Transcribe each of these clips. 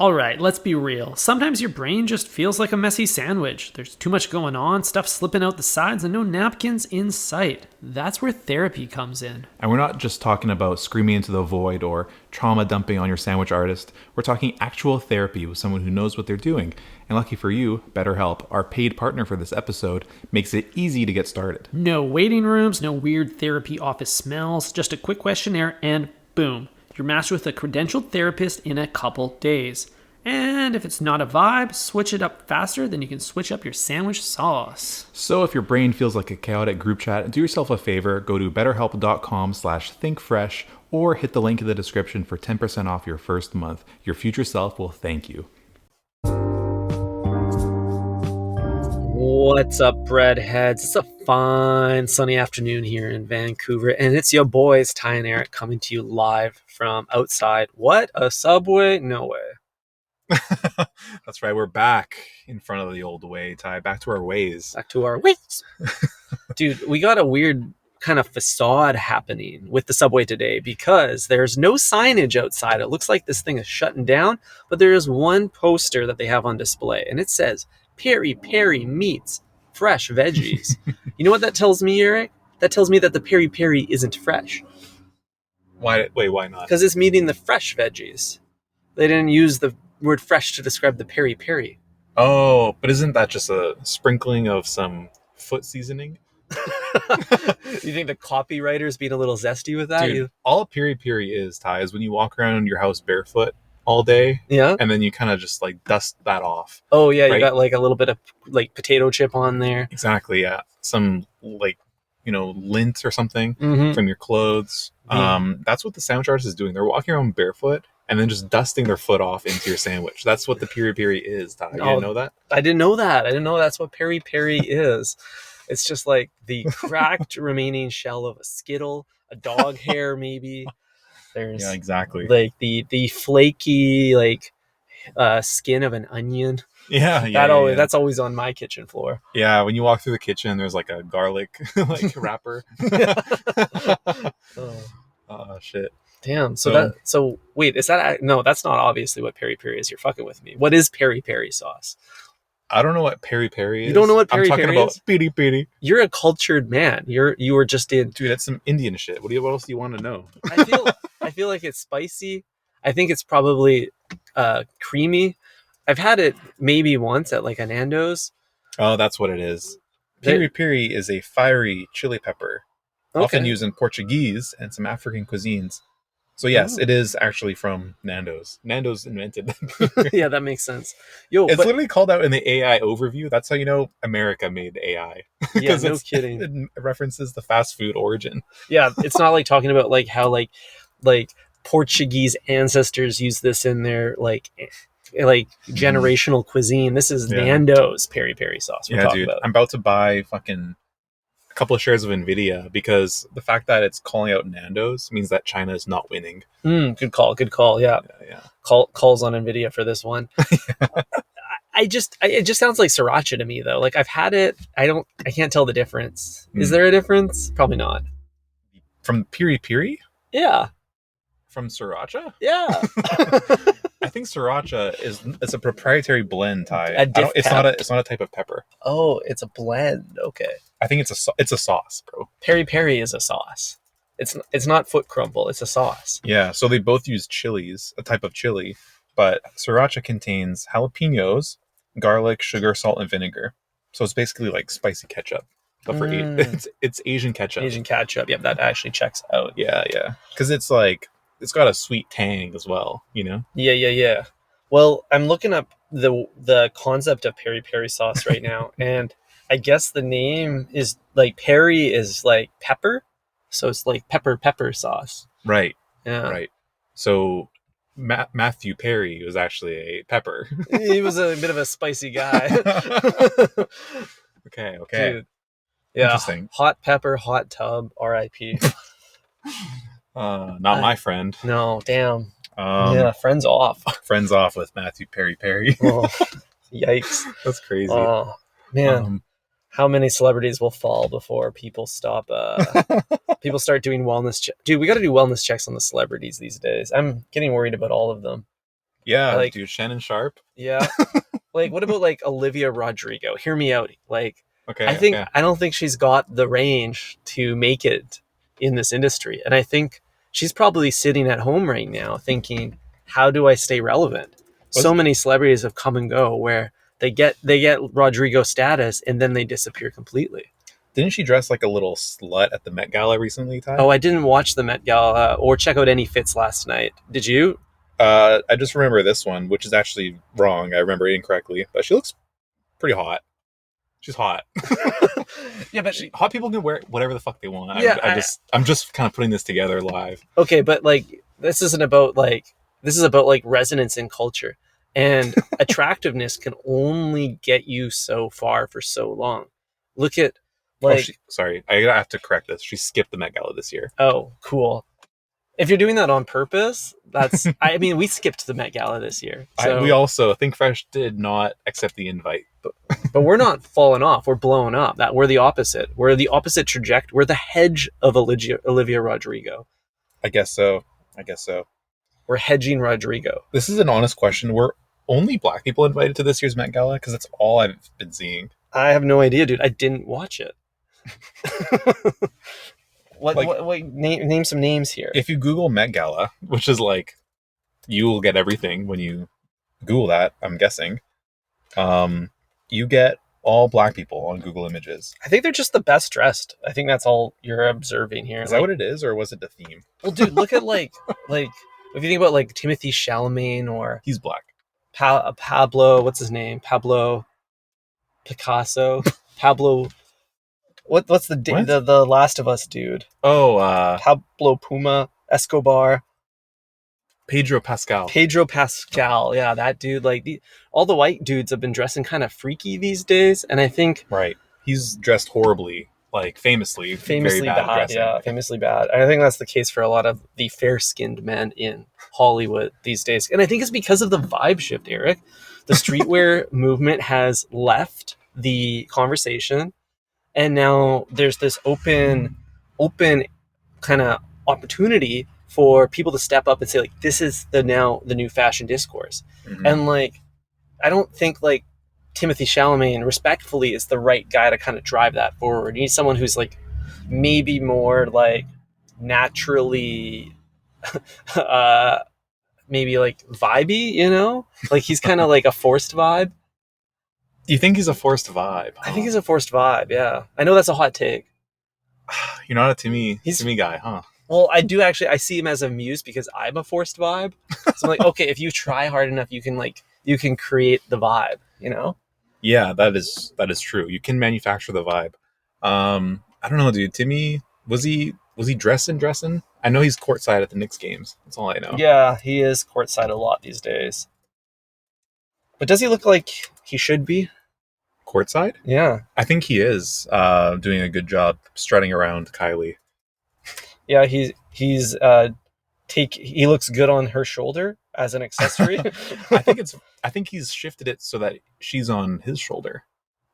All right, let's be real. Sometimes your brain just feels like a messy sandwich. There's too much going on, stuff slipping out the sides, and no napkins in sight. That's where therapy comes in. And we're not just talking about screaming into the void or trauma dumping on your sandwich artist. We're talking actual therapy with someone who knows what they're doing. And lucky for you, BetterHelp, our paid partner for this episode, makes it easy to get started. No waiting rooms, no weird therapy office smells, just a quick questionnaire, and boom. You're matched with a credentialed therapist in a couple days. And if it's not a vibe, switch it up faster than you can switch up your sandwich sauce. So if your brain feels like a chaotic group chat, do yourself a favor, go to betterhelp.com/thinkfresh or hit the link in the description for 10% off your first month. Your future self will thank you. What's up, breadheads? It's a fine sunny afternoon here in Vancouver, and it's your boys, Ty and Eric, coming to you live from outside. What? A Subway? No way. That's right. We're back in front of the old way, Ty. Back to our ways. Back to our ways. Dude, we got a weird kind of facade happening with the Subway today because there's no signage outside. It looks like this thing is shutting down, but there is one poster that they have on display, and it says, Peri-Peri meets fresh veggies. You know what that tells me, Eric? That tells me that the Peri-Peri isn't fresh. Why? Wait, why not? Because it's meeting the fresh veggies. They didn't use the word fresh to describe the Peri-Peri. Oh, but isn't that just a sprinkling of some foot seasoning? You think the copywriter's being a little zesty with that? Dude, all a Peri-Peri is, Ty, is when you walk around your house barefoot all day, yeah, and then you kind of just like dust that off. Oh yeah, right? You right? got like a little bit of like potato chip on there. Exactly, yeah. Some like, lint or something from your clothes. That's what the sandwich artist is doing. They're walking around barefoot and then just dusting their foot off into your sandwich. That's what the Peri-Peri is, Ty. You didn't know that? I didn't know that. I didn't know that's what Peri-Peri is. It's just like the cracked remaining shell of a Skittle, a dog hair maybe. There's exactly. Like the flaky like skin of an onion. That's always on my kitchen floor. Yeah, when you walk through the kitchen, there's like a garlic like wrapper. Oh shit. Damn. So wait, is that no? That's not obviously what Peri-Peri is. You're fucking with me. What is Peri-Peri sauce? I don't know what Peri-Peri is. You don't know what Peri-Peri is? I'm talking about Peri-Peri. You're a cultured man. You were just in. Dude, that's some Indian shit. What else do you want to know? I feel like it's spicy. I think it's probably creamy. I've had it maybe once at like a Nando's. Oh, that's what it is. Peri-Peri is a fiery chili pepper, often used in Portuguese and some African cuisines. So yes, It is actually from Nando's. Nando's invented that. Yeah, that makes sense. It's literally called out in the AI overview. That's how you know America made AI. Yeah, no kidding. It references the fast food origin. Yeah, it's not like talking about like how like Portuguese ancestors use this in their like generational cuisine. This is Nando's Peri-Peri sauce. Yeah, dude. I'm about to buy fucking a couple of shares of Nvidia because the fact that it's calling out Nando's means that China is not winning. Good call. Yeah. Calls on Nvidia for this one. It just sounds like sriracha to me though. Like I've had it. I can't tell the difference. Is there a difference? Probably not. From Peri-Peri? Yeah. From sriracha? Yeah. I think sriracha it's a proprietary blend, Ty. It's not a type of pepper. Oh, it's a blend. Okay. I think it's a sauce, bro. Peri-Peri is a sauce. It's not foot crumble. It's a sauce. Yeah. So they both use chilies, a type of chili, but sriracha contains jalapenos, garlic, sugar, salt, and vinegar. So it's basically like spicy ketchup, but for it's Asian ketchup. Asian ketchup. Yeah, that actually checks out. Yeah. Because it's like it's got a sweet tang as well, you know? Yeah. Well, I'm looking up the concept of Peri-Peri sauce right now, and I guess the name is like Peri is like pepper, so it's like pepper sauce. Right. Yeah. Right. So Matthew Perry was actually a pepper. He was a bit of a spicy guy. Okay. Dude. Yeah. Interesting. Hot pepper, hot tub, R.I.P. Not my friend. No, damn. Yeah, friends off. Friends off with Matthew Peri-Peri. Oh, yikes. That's crazy. Oh, man. How many celebrities will fall before people stop? People start doing wellness checks. Dude, we got to do wellness checks on the celebrities these days. I'm getting worried about all of them. Yeah, Like, dude, Shannon Sharp. yeah. Like, what about like Olivia Rodrigo? Hear me out. Like, Okay, okay. I don't think she's got the range to make it in this industry. And I think she's probably sitting at home right now thinking, how do I stay relevant? So many celebrities have come and go where they get Rodrigo status and then they disappear completely. Didn't she dress like a little slut at the Met Gala recently, Ty? Oh, I didn't watch the Met Gala or check out any fits last night. Did you? I just remember this one, which is actually wrong. I remember it incorrectly, but she looks pretty hot. She's hot. Yeah, but hot people can wear whatever the fuck they want. Yeah, I'm just kind of putting this together live. Okay, but like this is about resonance in culture, and attractiveness can only get you so far for so long. Look at Sorry, I have to correct this. She skipped the Met Gala this year. Oh, cool. If you're doing that on purpose, that's I mean, we skipped the Met Gala this year. So, we also Think Fresh did not accept the invite. but we're not falling off. We're blowing up. We're the opposite. We're the opposite trajectory. We're the hedge of Olivia Rodrigo. I guess so. We're hedging Rodrigo. This is an honest question. Were only black people invited to this year's Met Gala? Because that's all I've been seeing. I have no idea, dude. I didn't watch it. Name some names here. If you Google Met Gala, which is like, you will get everything when you Google that, I'm guessing. You get all black people on Google Images. I think they're just the best dressed. I think that's all you're observing here. Is that what it is, or was it the theme? Well, dude, look at like if you think about like Timothee Chalamet or he's black. Pablo, what's his name? Pablo Picasso. Pablo. What's the Last of Us dude? Oh, Pablo Puma Escobar. Pedro Pascal. Yeah, that dude. Like all the white dudes have been dressing kind of freaky these days, and I think he's dressed horribly, like famously very bad. Yeah, famously bad. I think that's the case for a lot of the fair-skinned men in Hollywood these days, and I think it's because of the vibe shift, Eric. The streetwear movement has left the conversation, and now there's this open kind of opportunity for people to step up and say, like, this is the new fashion discourse. Mm-hmm. And like, I don't think like Timothée Chalamet, respectfully, is the right guy to kind of drive that forward. You need someone who's like maybe more like naturally maybe like vibey, you know? Like he's kind of like a forced vibe. You think he's a forced vibe? Huh? I think he's a forced vibe, yeah. I know that's a hot take. You're not a Timmy guy, huh? Well, I do actually. I see him as a muse because I'm a forced vibe. So I'm like, okay, if you try hard enough, you can create the vibe, you know? Yeah, that is true. You can manufacture the vibe. I don't know, dude. Timmy, was he dressing? I know he's courtside at the Knicks games. That's all I know. Yeah, he is courtside a lot these days. But does he look like he should be? Courtside? Yeah. I think he is doing a good job strutting around Kylie. Yeah, he looks good on her shoulder as an accessory. I think he's shifted it so that she's on his shoulder.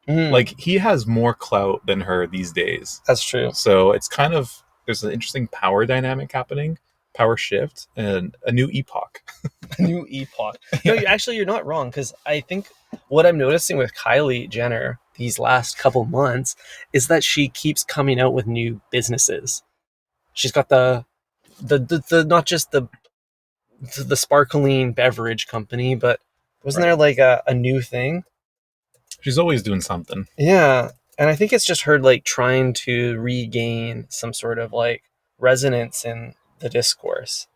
Like he has more clout than her these days. That's true. So it's kind of, there's an interesting power dynamic happening, power shift, and a new epoch. A new epoch. No, actually, you're not wrong, because I think what I'm noticing with Kylie Jenner these last couple months is that she keeps coming out with new businesses. She's got the not just the sparkling beverage company, but wasn't there like a new thing? She's always doing something. Yeah, and I think it's just her like trying to regain some sort of like resonance in the discourse.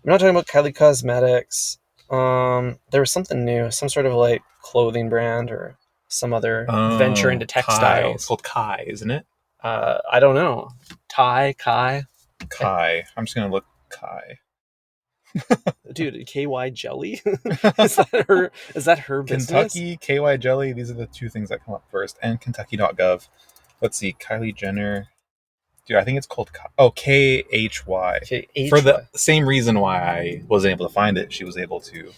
We're not talking about Kylie Cosmetics. There was something new, some sort of like clothing brand or some other venture into textiles. It's called Kai, isn't it? I don't know. Kai. I'm just gonna look Kai. Dude, KY jelly? Is that her business? Kentucky, KY jelly, these are the two things that come up first. And Kentucky.gov. Let's see, Kylie Jenner. Dude, I think it's called KHY. KHY. For the same reason why I wasn't able to find it, she was able to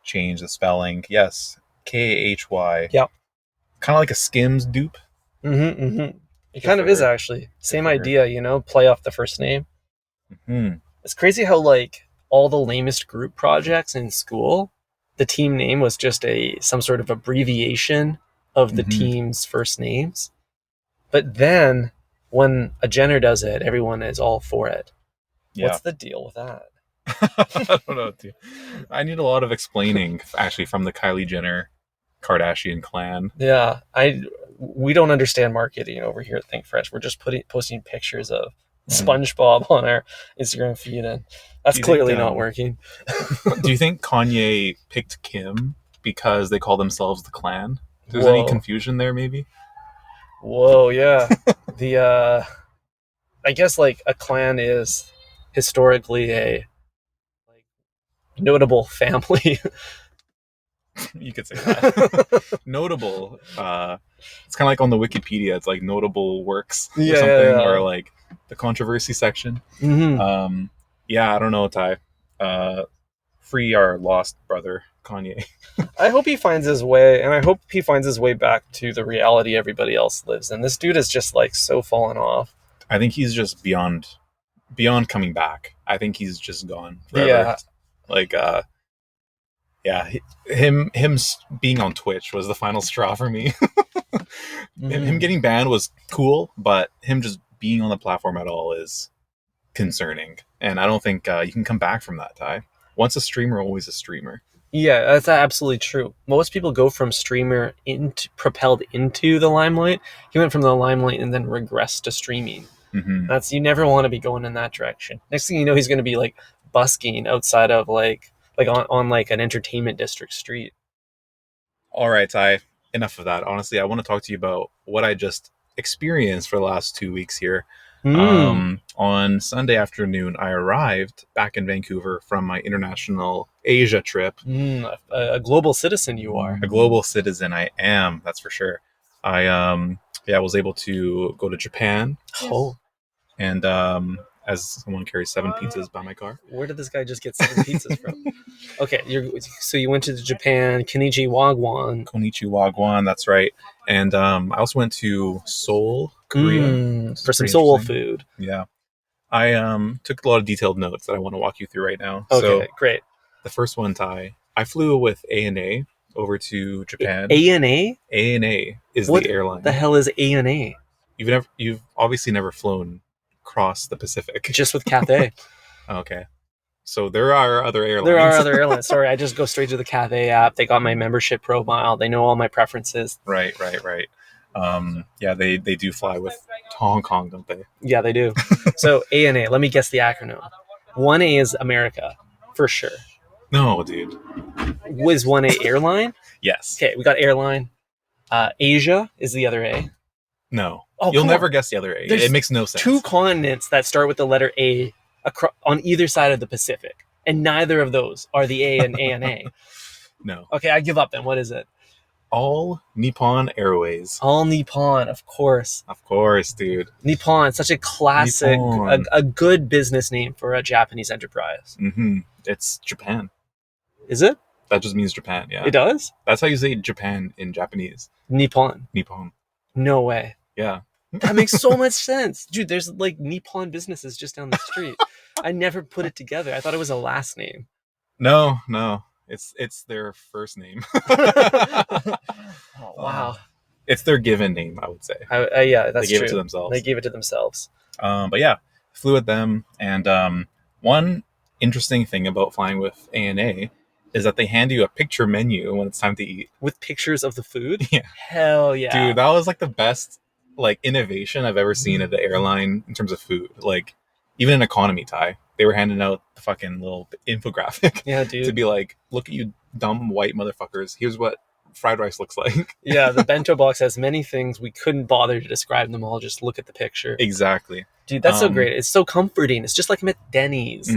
change the spelling. Yes, KHY. Yep. Kind of like a Skims dupe. It kind of is, actually. Same idea, you know, play off the first name. It's crazy how like all the lamest group projects in school, the team name was just some sort of abbreviation of the team's first names. But then when a Jenner does it, everyone is all for it. Yeah. What's the deal with that? I don't know, dude. I need a lot of explaining, actually, from the Kylie Jenner Kardashian clan. Yeah, we don't understand marketing over here at Think Fresh. We're just posting pictures of SpongeBob on our Instagram feed, and that's clearly not working. Do you think Kanye picked Kim because they call themselves the clan? There's any confusion there, maybe? Whoa, yeah. I guess like a clan is historically a notable family. You could say that. Notable. It's kind of like on the Wikipedia. It's like notable works or something, or like the controversy section. Yeah, I don't know, Ty. Free our lost brother, Kanye. I hope he finds his way, and I hope he finds his way back to the reality everybody else lives in. This dude is just like so fallen off. I think he's just beyond coming back. I think he's just gone forever. Yeah. Like, yeah, him being on Twitch was the final straw for me. Him getting banned was cool, but him just being on the platform at all is concerning. And I don't think you can come back from that, Ty. Once a streamer, always a streamer. Yeah, that's absolutely true. Most people go from streamer propelled into the limelight. He went from the limelight and then regressed to streaming. You never want to be going in that direction. Next thing you know, he's going to be like busking outside of like on like an entertainment district street. All right, Ty, enough of that. Honestly, I want to talk to you about what I just experienced for the last 2 weeks here. On Sunday afternoon, I arrived back in Vancouver from my international Asia trip. A global citizen you are. A global citizen I am, that's for sure. I was able to go to Japan. Oh. And as someone carries 7 pizzas by my car. Where did this guy just get 7 pizzas from? Okay, so you went to Japan, Konichi Wagwan, that's right. And I also went to Seoul, Korea. For some Seoul food. Yeah. I took a lot of detailed notes that I want to walk you through right now. Okay, so, great. The first one, Ty, I flew with ANA over to Japan. ANA? ANA is the airline. What the hell is ANA? You've obviously never flown across the Pacific. Just with Cathay. Okay. So there are other airlines. Sorry, I just go straight to the Cathay app. They got my membership profile. They know all my preferences. Right. Yeah, they do fly with to Hong Kong, don't they? Yeah, they do. So ANA, let me guess the acronym. 1A is America, for sure. No, dude. Was 1A airline? Yes. Okay, we got airline. Asia is the other A. No. You'll never guess the other A. It makes no sense. 2 continents that start with the letter A on either side of the Pacific, and neither of those are the A and ANA. No. Okay, I give up then. What is it? All Nippon Airways. All Nippon, of course. Of course, dude. Nippon, such a classic, a good business name for a Japanese enterprise. It's Japan. Is it? That just means Japan, yeah. It does? That's how you say Japan in Japanese. Nippon. No way. Yeah. That makes so much sense. Dude, there's like Nippon businesses just down the street. I never put it together. I thought it was a last name. No. It's their first name. Oh, wow. It's their given name, I would say. Yeah, that's true. They gave it to themselves. They gave it to themselves. But yeah, flew with them. And one interesting thing about flying with ANA is that they hand you a picture menu when it's time to eat. With pictures of the food? Yeah. Hell yeah. Dude, that was like the best innovation I've ever seen at the airline in terms of food. Like, even in economy, Ty, they were handing out the fucking little infographic. Yeah, dude. To be like, look at you dumb white motherfuckers. Here's what fried rice looks like. Yeah, the bento box has many things. We couldn't bother to describe them all. Just look at the picture. Exactly. Dude, that's so great. It's so comforting. It's just like I'm at Denny's.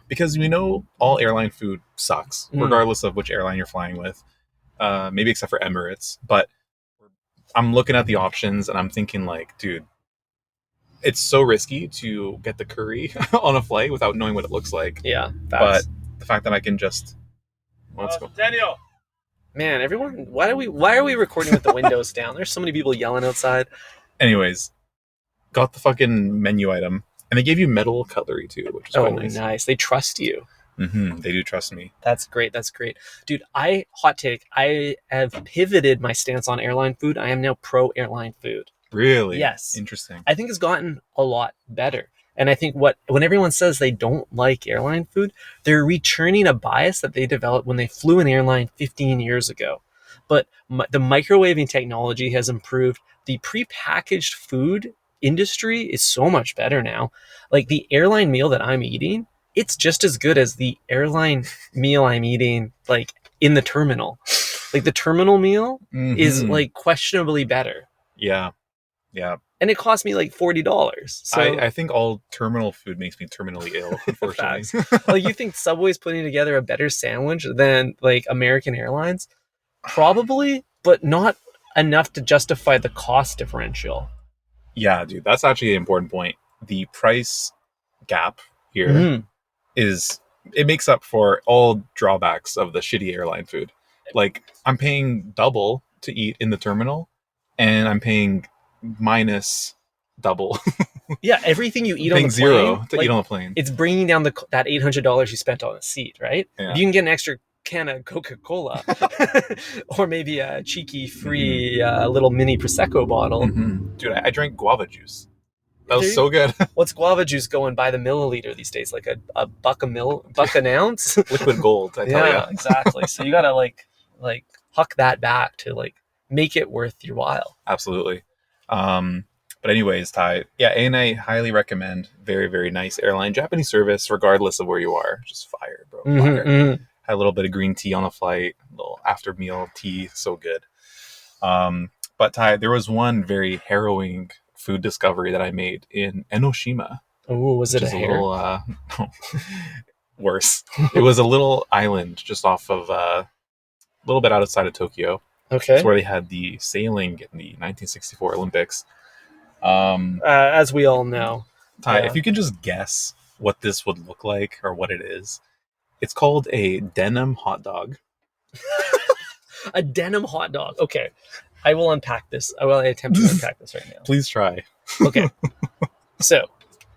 Because we know all airline food sucks, regardless of which airline you're flying with. Maybe except for Emirates. But I'm looking at the options and I'm thinking like, dude, it's so risky to get the curry on a flight without knowing what it looks like. Yeah, facts. But the fact that I can just... Let's go. Daniel! Man, everyone, why are we recording with the windows down? There's so many people yelling outside. Anyways, got the fucking menu item. And they gave you metal cutlery too, which is quite nice. Nice. They trust you. They do trust me. That's great. That's great. Dude, hot take, I have pivoted my stance on airline food. I am now pro airline food. Really? Yes. Interesting. I think it's gotten a lot better. And I think when everyone says they don't like airline food, they're returning a bias that they developed when they flew an airline 15 years ago. But the microwaving technology has improved. The prepackaged food industry is so much better now. Like the airline meal that I'm eating, it's just as good as the airline meal I'm eating like in the terminal. Like the terminal meal is like questionably better. Yeah. And it cost me like $40. So I think all terminal food makes me terminally ill, unfortunately. Like you think Subway's putting together a better sandwich than like American Airlines? Probably, but not enough to justify the cost differential. Yeah, dude, that's actually an important point. The price gap here is, it makes up for all drawbacks of the shitty airline food. Like, I'm paying double to eat in the terminal, and I'm paying minus double. Yeah, everything you eat on the plane, zero to eat on the plane. It's bringing down that $800 you spent on a seat, right? Yeah. If you can get an extra can of Coca-Cola or maybe a cheeky free little mini Prosecco bottle. Dude, I drank guava juice. That was so good. What's guava juice going by the milliliter these days? Like a buck an ounce? Liquid gold, I tell you. Yeah, exactly. So you gotta like huck that back to like make it worth your while. Absolutely. But anyways, Ty, yeah, ANA highly recommend. Very, very nice airline. Japanese service, regardless of where you are. Just fire, bro. Fire. Had a little bit of green tea on the flight, a little after meal tea, so good. But Ty, there was one very harrowing food discovery that I made in Enoshima. Oh, was it a hair? Little, worse. It was a little island just off of a little bit outside of Tokyo. Okay. It's where they had the sailing in the 1964 Olympics. As we all know. Ty, if you could just guess what this would look like or what it is, it's called a denim hot dog. A denim hot dog. Okay. I will unpack this. I will attempt to unpack this right now. Please try. Okay. So,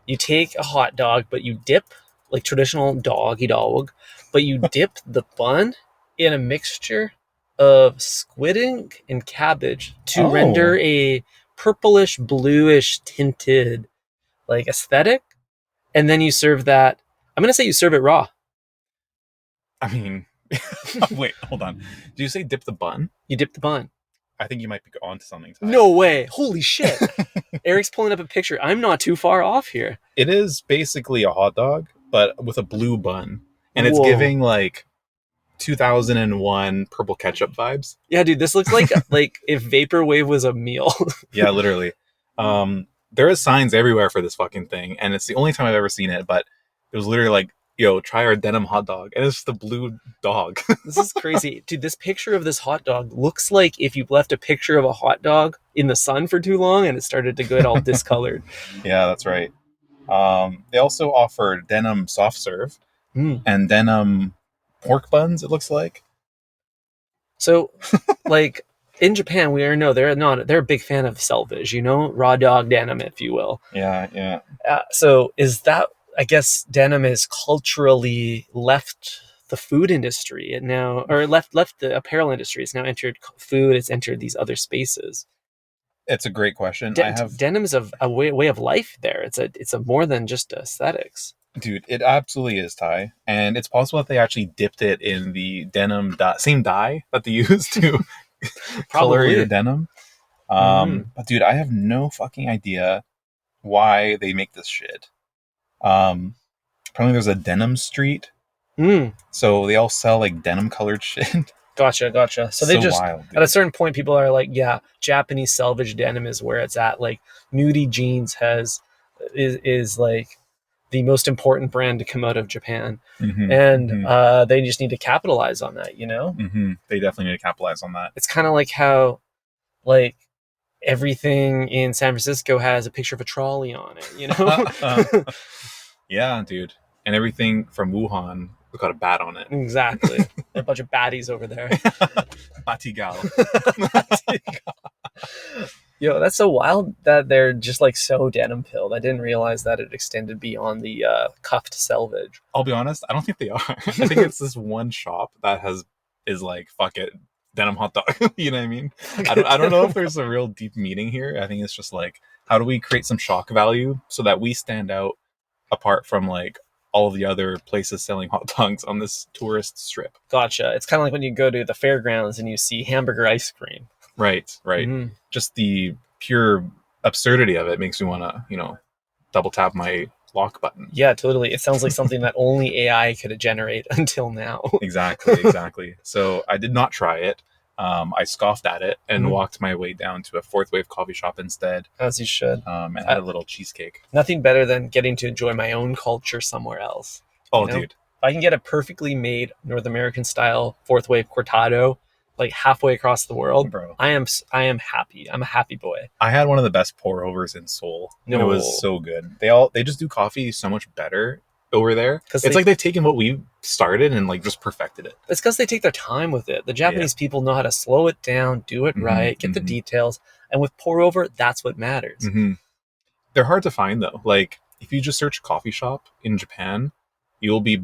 you take a hot dog, but you dip, like traditional doggy dog, but you dip the bun in a mixture of squid ink and cabbage to render a purplish, bluish tinted like aesthetic. And then you serve that. I'm going to say you serve it raw. I mean, wait, hold on. Did you say dip the bun? You dip the bun. I think you might be onto something, Ty. No way. Holy shit. Eric's pulling up a picture. I'm not too far off here. It is basically a hot dog, but with a blue bun. And it's giving like 2001 purple ketchup vibes. Yeah, dude, this looks like if Vaporwave was a meal. Yeah, literally. There is signs everywhere for this fucking thing, and it's the only time I've ever seen it, but it was literally like, yo, try our denim hot dog. And it's just the blue dog. This is crazy. Dude, this picture of this hot dog looks like if you left a picture of a hot dog in the sun for too long and it started to get all discolored. Yeah, that's right. They also offer denim soft serve and denim pork buns, it looks like. So, like, in Japan, they're a big fan of selvage, raw dog denim, if you will. Yeah. So is that, I guess denim is culturally left the food industry and now, or left the apparel industry. It's now entered food. It's entered these other spaces. It's a great question. Denim is a way of life there. It's a more than just aesthetics. Dude, it absolutely is, Ty. And it's possible that they actually dipped it in the denim same dye that they use to color your denim. But dude, I have no fucking idea why they make this shit. Apparently there's a denim street. So they all sell like denim colored shit. Gotcha. So they just, wild, at a certain point, people are like, yeah, Japanese selvage denim is where it's at. Like nudie jeans is like the most important brand to come out of Japan. They just need to capitalize on that, They definitely need to capitalize on that. It's kind of like how like everything in San Francisco has a picture of a trolley on it, Yeah, dude. And everything from Wuhan got a bat on it. Exactly. A bunch of baddies over there. Batigal. Yo, that's so wild that they're just like so denim pilled. I didn't realize that it extended beyond the cuffed selvage. I'll be honest, I don't think they are. I think it's this one shop that is like, fuck it, denim hot dog. You know what I mean? I don't know if there's a real deep meaning here. I think it's just like, how do we create some shock value so that we stand out apart from like all of the other places selling hot dogs on this tourist strip? Gotcha. It's kind of like when you go to the fairgrounds and you see hamburger ice cream. Right. Mhm. Just the pure absurdity of it makes me want to, you know, double tap my lock button. Yeah, totally. It sounds like something that only AI could generate until now. Exactly. So I did not try it. I scoffed at it and walked my way down to a Fourth Wave coffee shop instead. As you should. And had a little cheesecake. Nothing better than getting to enjoy my own culture somewhere else. Oh, you know? dude. If I can get a perfectly made North American style Fourth Wave cortado, like halfway across the world, Bro. I am happy. I'm a happy boy. I had one of the best pour overs in Seoul. No. It was so good. They just do coffee so much better over there. It's like they've taken what we started and like just perfected it. It's because they take their time with it. The Japanese people know how to slow it down, do it right, get the details. And with pour over, that's what matters. They're hard to find though. Like if you just search coffee shop in Japan, you'll be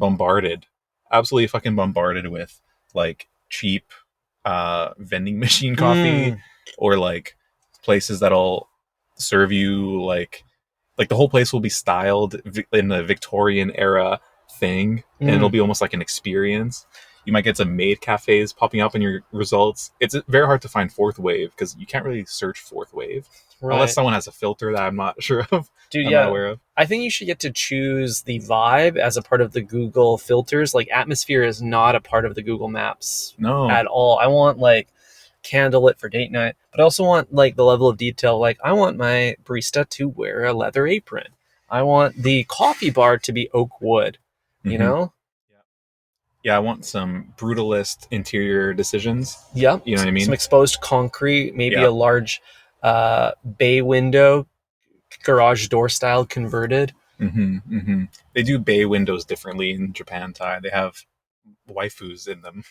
absolutely fucking bombarded with like cheap vending machine coffee or like places that'll serve you like the whole place will be styled in the Victorian era thing, and it'll be almost like an experience. You might get some maid cafes popping up in your results. It's very hard to find Fourth Wave because you can't really search Fourth Wave unless someone has a filter that I'm not sure of. Dude, not aware of. I think you should get to choose the vibe as a part of the Google filters. Like atmosphere is not a part of the Google Maps at all. I want like candlelit for date night, but I also want like the level of detail. Like I want my barista to wear a leather apron. I want the coffee bar to be oak wood, you know? Yeah, I want some brutalist interior decisions. Yep. You know what I mean? Some exposed concrete, maybe a large bay window, garage door style converted. They do bay windows differently in Japan, Thai. They have waifus in them.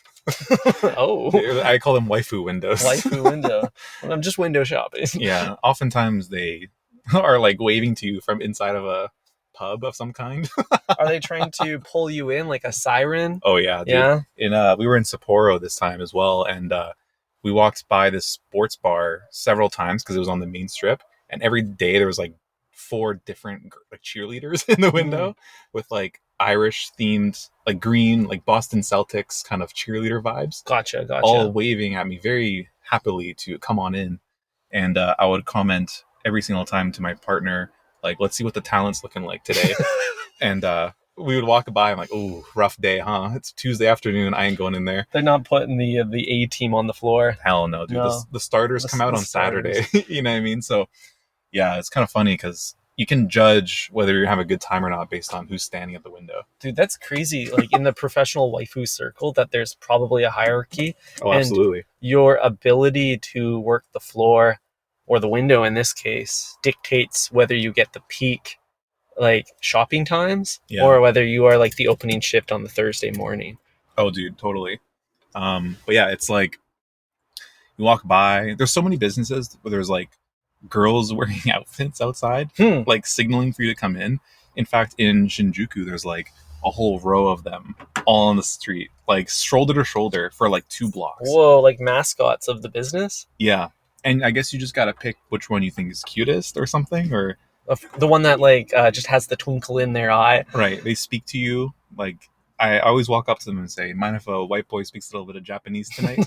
Oh. I call them waifu windows. Waifu window. I'm just window shopping. Yeah. Oftentimes they are like waving to you from inside of a pub of some kind. Are they trying to pull you in like a siren? Oh yeah, dude. Yeah. We were in Sapporo this time as well, and we walked by this sports bar several times because it was on the main strip, and every day there was like 4 different like cheerleaders in the window with like Irish themed, like green, like Boston Celtics kind of cheerleader vibes. Gotcha. All waving at me very happily to come on in, and I would comment every single time to my partner, like, let's see what the talent's looking like today. And we would walk by. I'm like, "Ooh, rough day, huh? It's Tuesday afternoon. I ain't going in there." They're not putting the A team on the floor. Hell no, dude. No. The starters come out on Saturday. You know what I mean? So, yeah, it's kind of funny because you can judge whether you have a good time or not based on who's standing at the window. Dude, that's crazy. Like in the professional waifu circle, that there's probably a hierarchy. Oh, absolutely. Your ability to work the floor, or the window in this case, dictates whether you get the peak like shopping times or whether you are like the opening shift on the Thursday morning. Oh, dude, totally. But yeah, it's like you walk by. There's so many businesses where there's like girls wearing outfits outside, like signaling for you to come in. In fact, in Shinjuku, there's like a whole row of them all on the street, like shoulder to shoulder for like 2 blocks. Whoa, like mascots of the business? Yeah. And I guess you just got to pick which one you think is cutest or something, or the one that like just has the twinkle in their eye. Right. They speak to you. Like I always walk up to them and say, "Mind if a white boy speaks a little bit of Japanese tonight?"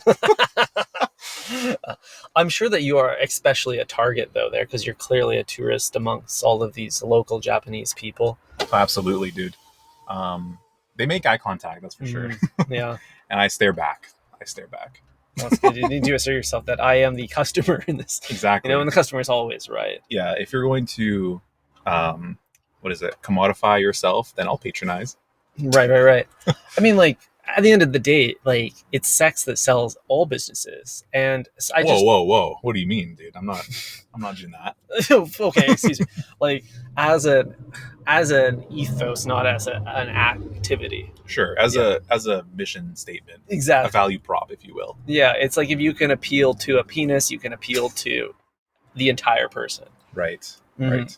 I'm sure that you are especially a target though there, because you're clearly a tourist amongst all of these local Japanese people. Oh, absolutely, dude. They make eye contact, that's for sure. Yeah. And I stare back. That's good. You need to assert yourself that I am the customer in this. Exactly. You know, and the customer is always right. Yeah, if you're going to, commodify yourself, then I'll patronize. Right. I mean, like, at the end of the day, like, it's sex that sells all businesses. And Whoa. What do you mean, dude? I'm not doing that. Okay, excuse me. Like, as an ethos, not as an activity. Sure, as a mission statement. Exactly. A value prop, if you will. Yeah, it's like if you can appeal to a penis, you can appeal to the entire person. Right. Right.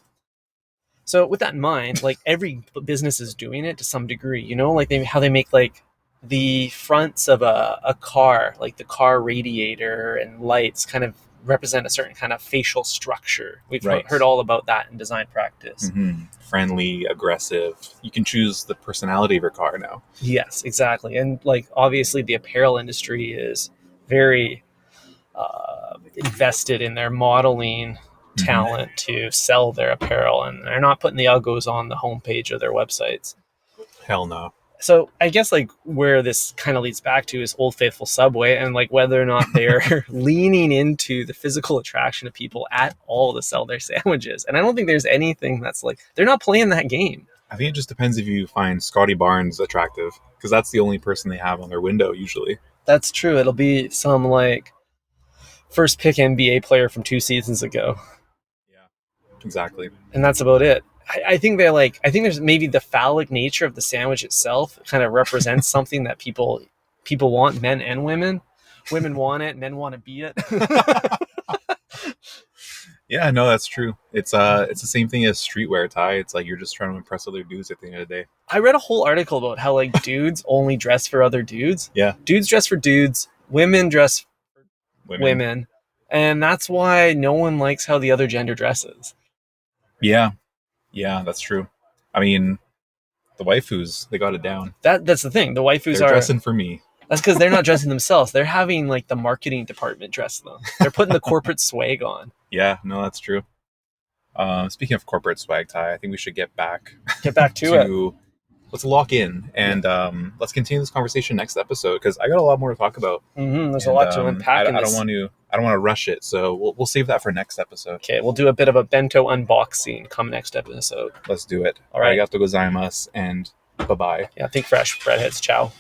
So with that in mind, like every business is doing it to some degree, you know, like how they make like the fronts of a car, like the car radiator and lights kind of represent a certain kind of facial structure. We've heard all about that in design practice. Friendly, aggressive. You can choose the personality of your car now. Yes, exactly. And like obviously the apparel industry is very invested in their modeling talent to sell their apparel, and they're not putting the uggos on the homepage of their websites. Hell no. So I guess like where this kind of leads back to is Old Faithful Subway, and like whether or not they're leaning into the physical attraction of people at all to sell their sandwiches. And I don't think there's anything that's like, they're not playing that game. I think it just depends if you find Scotty Barnes attractive, because that's the only person they have on their window usually. That's true. It'll be some like first pick NBA player from 2 seasons ago. Yeah, exactly. And that's about it. I think they're like, I think there's maybe the phallic nature of the sandwich itself kind of represents something that people want, men and women. Women want it, men want to be it. Yeah, no, that's true. It's the same thing as streetwear, Ty. It's like you're just trying to impress other dudes at the end of the day. I read a whole article about how like dudes only dress for other dudes. Yeah. Dudes dress for dudes, women dress for women. And that's why no one likes how the other gender dresses. Yeah. Yeah, that's true. I mean, the waifus, they got it down. That's the thing. The waifus They're dressing for me. That's because they're not dressing themselves. They're having like the marketing department dress them. They're putting the corporate swag on. Yeah, no, that's true. Speaking of corporate swag, Ty, I think we should get back to it. Let's lock in and let's continue this conversation next episode, because I got a lot more to talk about. There's a lot to unpack. I don't want to rush it, so we'll save that for next episode. Okay, we'll do a bit of a bento unboxing come next episode. Let's do it. All right. Arigato gozaimasu and bye-bye. Yeah, think fresh, breadheads. Ciao.